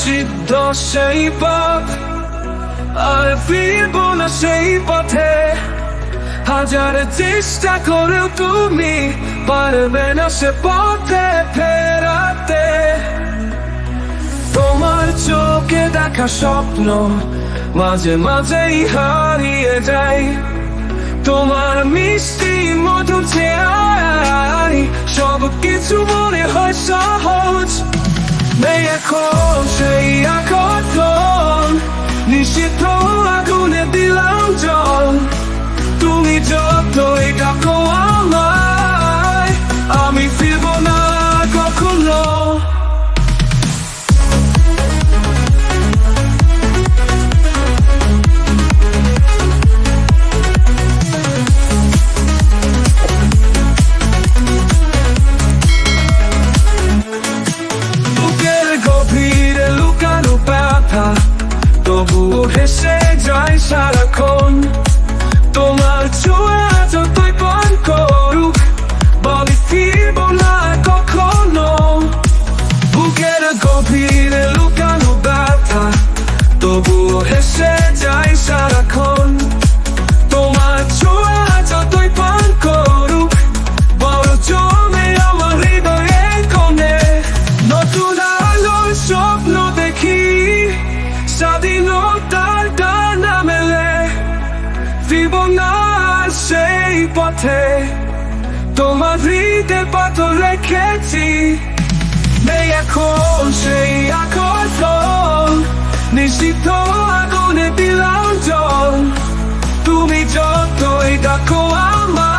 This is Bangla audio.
নিষিদ্ধ সেই পথ, আর ফিরব না সেই পথে। হাজার চেষ্টা করেও তুমি পারবে না সে পথে ফেরাতে। তোমার চোখে দেখা স্বপ্ন মাঝে মাঝেই হারিয়ে যায়, তোমার মিষ্টি মধুর চেহারায় সব কিছু মনে হয় সহজ। নেই এখন সেই আকর্ষণ, নিষিদ্ধ আগুনে দিলাম জল। তুমি যতই ডাকো আমায়, আমি ফিরব না কখনো। বুকের গভীরে লুকানো ব্যথা তবুও হেসে যায় সারাক্ষণ। তোমার ছোঁয়া যতই পান করুক বলি ফিরব না কখনো। বুকের গভীরে লুকানো ব্যথা তবুও হেসে যায় সারাক্ষণ। তোমার ছোঁয়া যতই পান করুক বড় জমে আমার হৃদয়ে কোণে। নতুন আলোর স্বপ্ন দেখি, স্বাধীনতার ডানা মেলে। ফিরব না সেই পথে, তোমার হৃদয়ে পাথর রেখেছি। নেই এখন সেই আকর্ষণ, নিষিদ্ধ আগুনে দিলাম জল। তুমি যতই ডাকো আমায়,